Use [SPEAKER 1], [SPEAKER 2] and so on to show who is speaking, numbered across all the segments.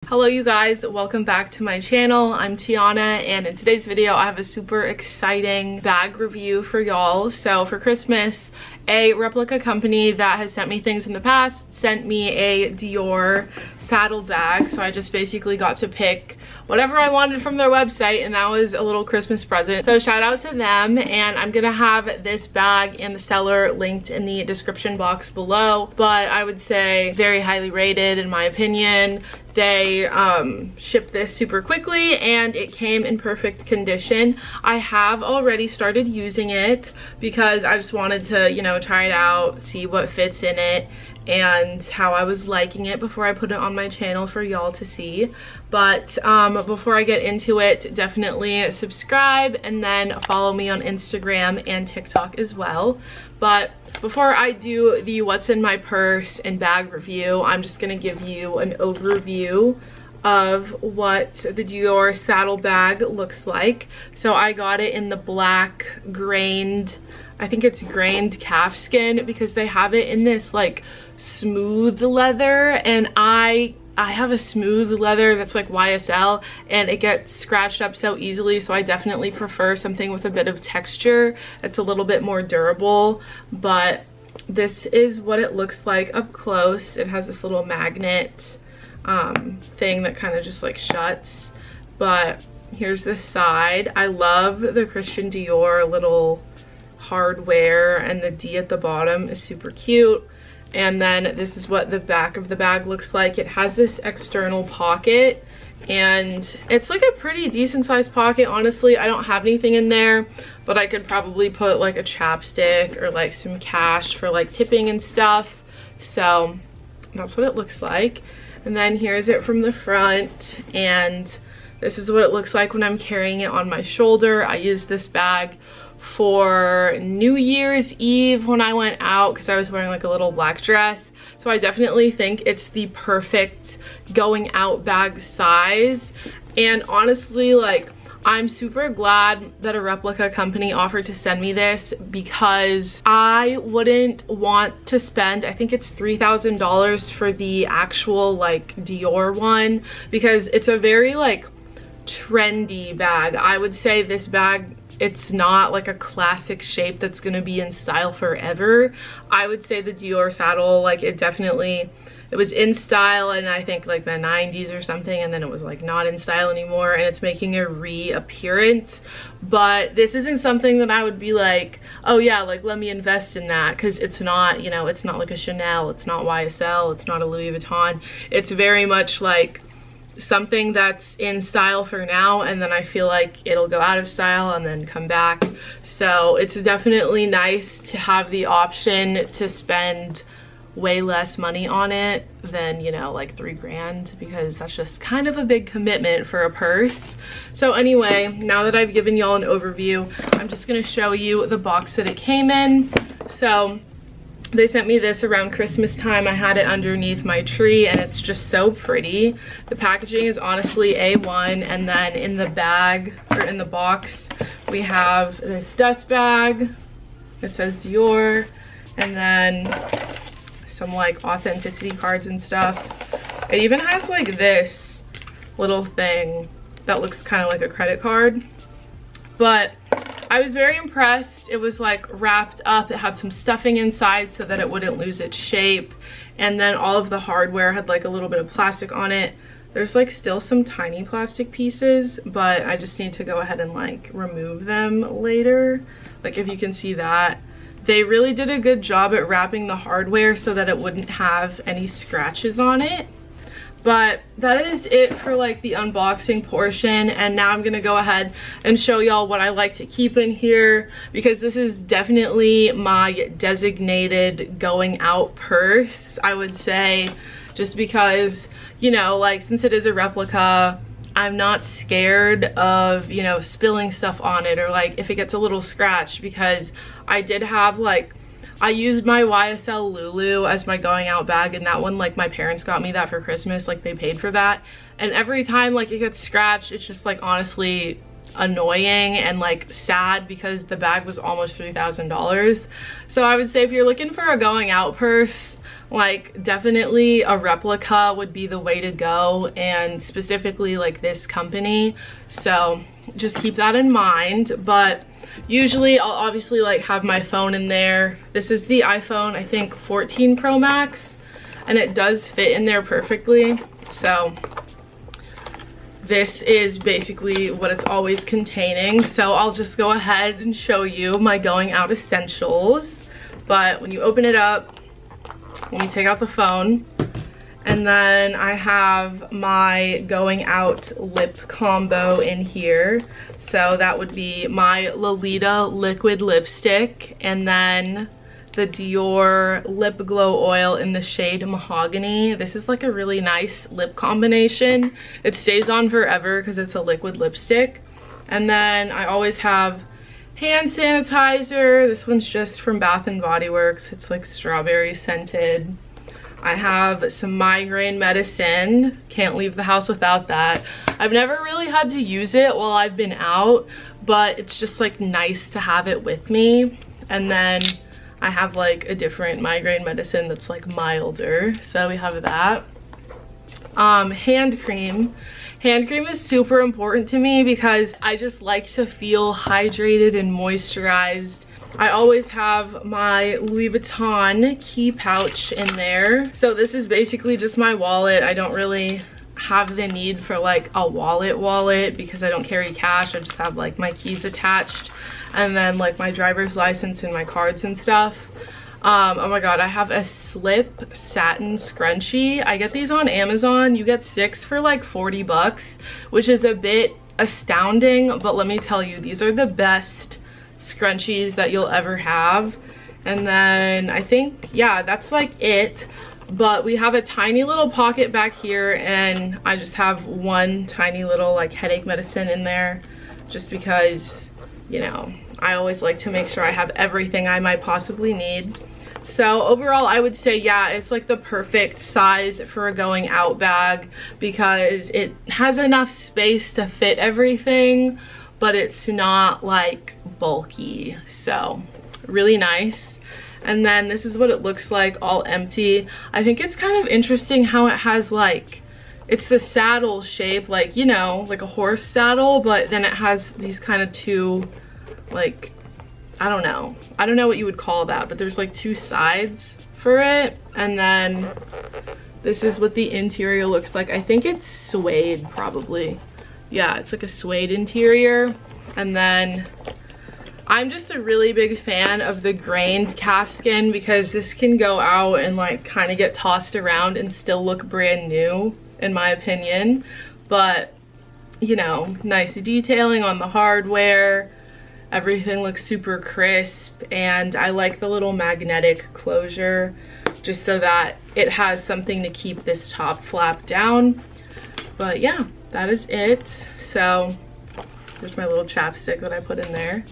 [SPEAKER 1] Hello you guys, welcome back to my channel. I'm Tiana, and in today's video I have a super exciting bag review for y'all. So for Christmas, a replica company that has sent me things in the past sent me a Dior saddle bag. So I just basically got to pick whatever I wanted from their website, and that was a little Christmas present. So shout out to them, and I'm gonna have this bag and the seller linked in the description box below. But I would say very highly rated in my opinion. They shipped this super quickly and it came in perfect condition. I have already started using it because I just wanted to, you know, try it out, see what fits in it and how I was liking it before I put it on my channel for y'all to see. But before I get into it, definitely subscribe and then follow me on Instagram and TikTok as well. But before I do the what's in my purse and bag review, I'm just gonna give you an overview of what the Dior saddle bag looks like. So I got it in the black grained, I think it's grained calfskin, because they have it in this like smooth leather, and I have a smooth leather that's like YSL and it gets scratched up so easily, so I definitely prefer something with a bit of texture. It's a little bit more durable, but this is what it looks like up close. It has this little magnet thing that kind of just like shuts, but here's the side. I love the Christian Dior little hardware, and the D at the bottom is super cute. And then this is what the back of the bag looks like. It has this external pocket, and it's like a pretty decent sized pocket. Honestly, I don't have anything in there, but I could probably put like a chapstick or like some cash for like tipping and stuff. So that's what it looks like. And then here's it from the front, and this is what it looks like when I'm carrying it on my shoulder. I use this bag for New Year's Eve when I went out because I was wearing like a little black dress. So I definitely think it's the perfect going out bag size. And honestly, like, I'm super glad that a replica company offered to send me this, because I wouldn't want to spend, I think it's $3,000 for the actual like Dior one, because it's a very like trendy bag. I would say this bag, it's not like a classic shape that's gonna be in style forever. I would say the Dior saddle, like it was in style in I think like the 90s or something, and then it was like not in style anymore, and it's making a reappearance. But this isn't something that I would be like, oh yeah, like let me invest in that, because it's not, you know, it's not like a Chanel, it's not YSL, it's not a Louis Vuitton. It's very much like something that's in style for now, and then I feel like it'll go out of style and then come back. So it's definitely nice to have the option to spend way less money on it than, you know, like $3 grand, because that's just kind of a big commitment for a purse. So anyway, now that I've given y'all an overview, I'm just gonna show you the box that it came in. So they sent me this around Christmas time. I had it underneath my tree, and it's just so pretty. The packaging is honestly A1, and then in the bag, or in the box, we have this dust bag. It says Dior, and then some like authenticity cards and stuff. It even has like this little thing that looks kind of like a credit card. But I was very impressed. It was like wrapped up. It had some stuffing inside so that it wouldn't lose its shape. And then all of the hardware had like a little bit of plastic on it. There's like still some tiny plastic pieces, but I just need to go ahead and like remove them later. Like if you can see that. They really did a good job at wrapping the hardware so that it wouldn't have any scratches on it. But that is it for like the unboxing portion, and now I'm gonna go ahead and show y'all what I like to keep in here, because this is definitely my designated going out purse, I would say, just because, you know, like since it is a replica, I'm not scared of, you know, spilling stuff on it, or like if it gets a little scratched, because I did have like, I used my YSL Lulu as my going out bag, and that one, like my parents got me that for Christmas, like they paid for that, and every time like it gets scratched, it's just like honestly annoying and like sad, because the bag was almost $3,000. So I would say if you're looking for a going out purse, Like, definitely a replica would be the way to go, and specifically like this company. So just keep that in mind. But usually I'll obviously like have my phone in there. This is the iPhone, I think 14 Pro Max, and it does fit in there perfectly. So this is basically what it's always containing. So I'll just go ahead and show you my going out essentials. But when you open it up, when you take out the phone, and then I have my going out lip combo in here. So that would be my Lolita liquid lipstick, and then the Dior lip glow oil in the shade Mahogany. This is like a really nice lip combination. It stays on forever because it's a liquid lipstick. And then I always have hand sanitizer. This one's just from Bath and Body Works. It's like strawberry scented. I have some migraine medicine. Can't leave the house without that. I've never really had to use it while I've been out, but it's just like nice to have it with me. And then I have like a different migraine medicine that's like milder. So we have that. Hand cream. Hand cream is super important to me because I just like to feel hydrated and moisturized. I always have my Louis Vuitton key pouch in there. So this is basically just my wallet. I don't really have the need for like a wallet because I don't carry cash. I just have like my keys attached, and then like my driver's license and my cards and stuff. Oh my god, I have a slip satin scrunchie. I get these on Amazon. You get 6 for like 40 bucks, which is a bit astounding, but let me tell you, these are the best scrunchies that you'll ever have. And then I think, yeah, that's like it. But we have a tiny little pocket back here, and I just have one tiny little like headache medicine in there, just because, you know, I always like to make sure I have everything I might possibly need. So overall, I would say, yeah, it's like the perfect size for a going out bag because it has enough space to fit everything, but it's not like bulky. So really nice. And then this is what it looks like all empty. I think it's kind of interesting how it has like, it's the saddle shape, like, you know, like a horse saddle, but then it has these kind of two, like, I don't know what you would call that, but there's like two sides for it. And then this is what the interior looks like. I think it's suede probably. Yeah, it's like a suede interior. And then I'm just a really big fan of the grained calfskin because this can go out and like kind of get tossed around and still look brand new, in my opinion. But, you know, nice detailing on the hardware. Everything looks super crisp, and I like the little magnetic closure just so that it has something to keep this top flap down. But yeah, that is it. So there's my little chapstick that I put in there.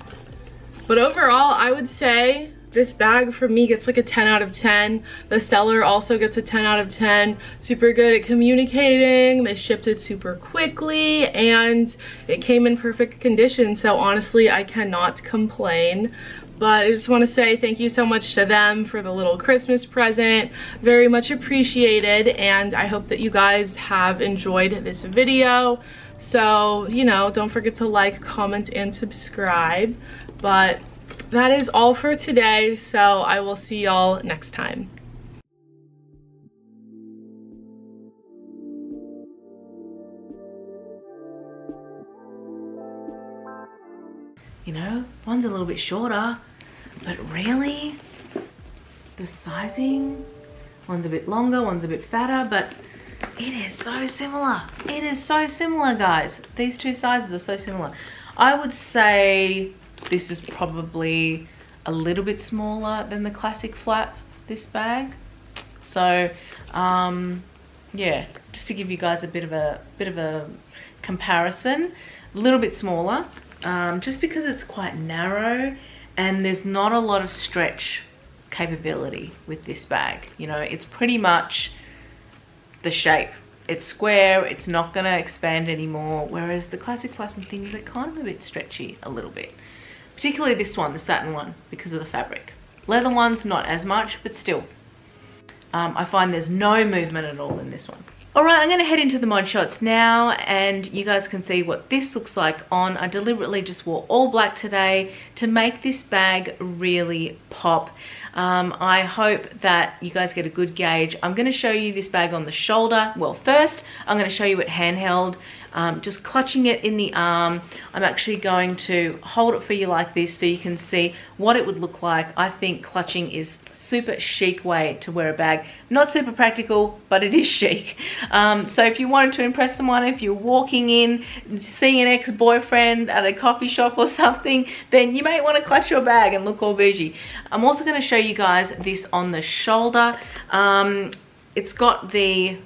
[SPEAKER 1] But overall, I would say this bag for me gets like a 10 out of 10. The seller also gets a 10 out of 10. Super good at communicating. They shipped it super quickly and it came in perfect condition. So honestly, I cannot complain. But I just want to say thank you so much to them for the little Christmas present. Very much appreciated, and I hope that you guys have enjoyed this video. So, you know, don't forget to like, comment, and subscribe. But that is all for today, so I will see y'all next time.
[SPEAKER 2] You know, one's a little bit shorter, but really, the sizing, one's a bit longer, one's a bit fatter, but it is so similar. It is so similar, guys. These two sizes are so similar. I would say this is probably a little bit smaller than the classic flap, this bag. So, yeah, just to give you guys a bit of a comparison, a little bit smaller, just because it's quite narrow and there's not a lot of stretch capability with this bag. You know, it's pretty much the shape. It's square, it's not gonna expand anymore, whereas the classic flaps and things are kind of a bit stretchy a little bit. Particularly this one, the satin one, because of the fabric. Leather ones, not as much, but still. I find there's no movement at all in this one. All right, I'm gonna head into the mod shots now, and you guys can see what this looks like on. I deliberately just wore all black today to make this bag really pop. I hope that you guys get a good gauge. I'm gonna show you this bag on the shoulder. Well, first, I'm gonna show you it handheld, just clutching it in the arm. I'm actually going to hold it for you like this so you can see what it would look like. I think clutching is super chic way to wear a bag. Not super practical, but it is chic. So if you wanted to impress someone, if you're walking in, seeing an ex-boyfriend at a coffee shop or something, then you may want to clutch your bag and look all bougie. I'm also going to show you guys this on the shoulder. It's got the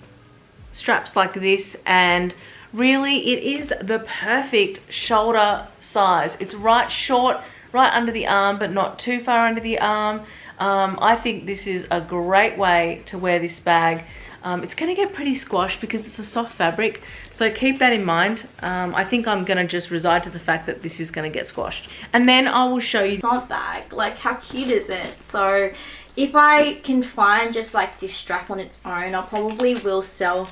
[SPEAKER 2] straps like this, and really it is the perfect shoulder size. It's right short, right under the arm, but not too far under the arm. I think this is a great way to wear this bag. It's going to get pretty squashed because it's a soft fabric, so keep that in mind. I think I'm going to just reside to the fact that this is going to get squashed. And then I will show you.
[SPEAKER 3] Not bag, like how cute is it? So if I can find just like this strap on its own, I probably will sell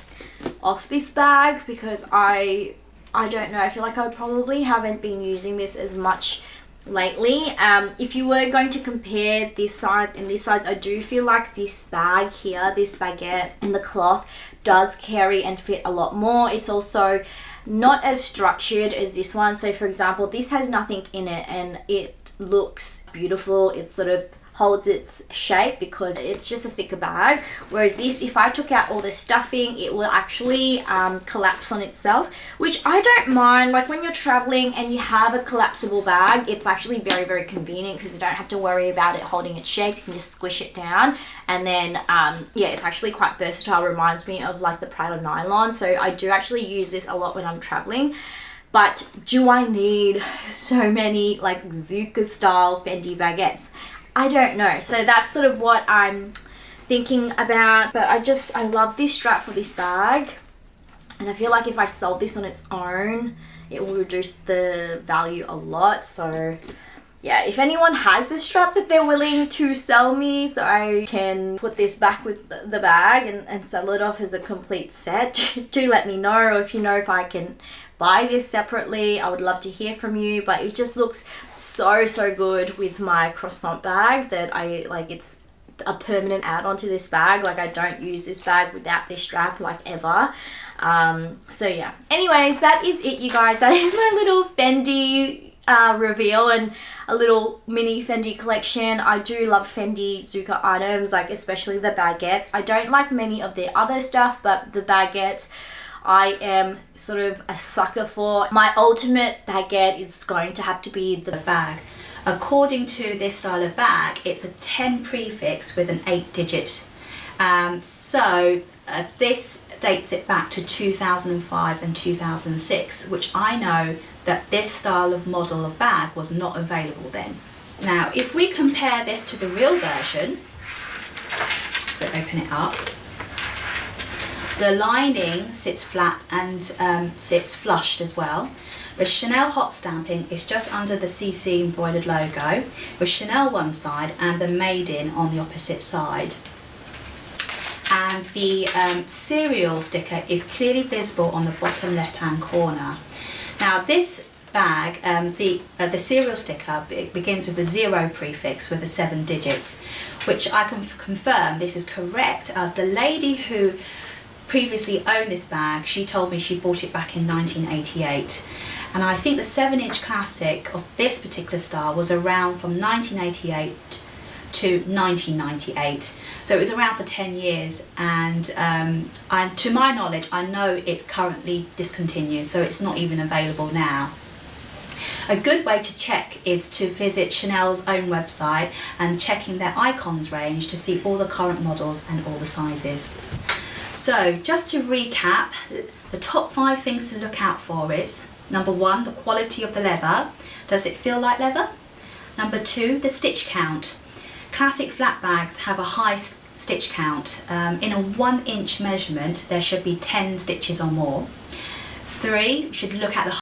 [SPEAKER 3] off this bag because I don't know, I feel like I probably haven't been using this as much lately. If you were going to compare this size and this size, I do feel like this bag here, this baguette and the cloth does carry and fit a lot more. It's also not as structured as this one. So for example, this has nothing in it and it looks beautiful. It sort of holds its shape because it's just a thicker bag, whereas this, if I took out all the stuffing, it will actually collapse on itself, which I don't mind. Like when you're traveling and you have a collapsible bag, it's actually very, very convenient because you don't have to worry about it holding its shape. You can just squish it down, and then yeah, it's actually quite versatile. Reminds me of like the Prada nylon, so I do actually use this a lot when I'm traveling. But do I need so many like Zuka style Fendi baguettes? I don't know. So that's sort of what I'm thinking about. But I love this strap for this bag. And I feel like if I sold this on its own, it will reduce the value a lot. So yeah, if anyone has a strap that they're willing to sell me so I can put this back with the bag and sell it off as a complete set, do let me know. Or if you know if I can buy this separately, I would love to hear from you. But it just looks so good with my croissant bag that I like. It's a permanent add-on to this bag. Like I don't use this bag without this strap like ever. So yeah, anyways, that is it, you guys. That is my little Fendi reveal and a little mini Fendi collection. I do love Fendi Zuka items, like especially the baguettes. I don't like many of their other stuff, but the baguettes I am sort of a sucker for. My ultimate baguette is going to have to be the
[SPEAKER 4] bag. According to this style of bag, it's a 10 prefix with an 8-digit. This dates it back to 2005 and 2006, which I know that this style of model of bag was not available then. Now, if we compare this to the real version, we'll open it up. The lining sits flat and sits flushed as well. The Chanel hot stamping is just under the CC embroidered logo, with Chanel one side and the Made In on the opposite side. And the serial sticker is clearly visible on the bottom left hand corner. Now this bag, the serial sticker begins with the 0 prefix with the 7 digits, which I can confirm this is correct, as the lady who previously owned this bag, she told me she bought it back in 1988. And I think the 7-inch classic of this particular style was around from 1988 to 1998. So it was around for 10 years, and to my knowledge, I know it's currently discontinued, so it's not even available now. A good way to check is to visit Chanel's own website and checking their icons range to see all the current models and all the sizes. So just to recap, the top 5 things to look out for is: number 1, the quality of the leather. Does it feel like leather? Number 2, the stitch count. Classic flat bags have a high stitch count. In a 1-inch measurement, there should be 10 stitches or more. 3, you should look at the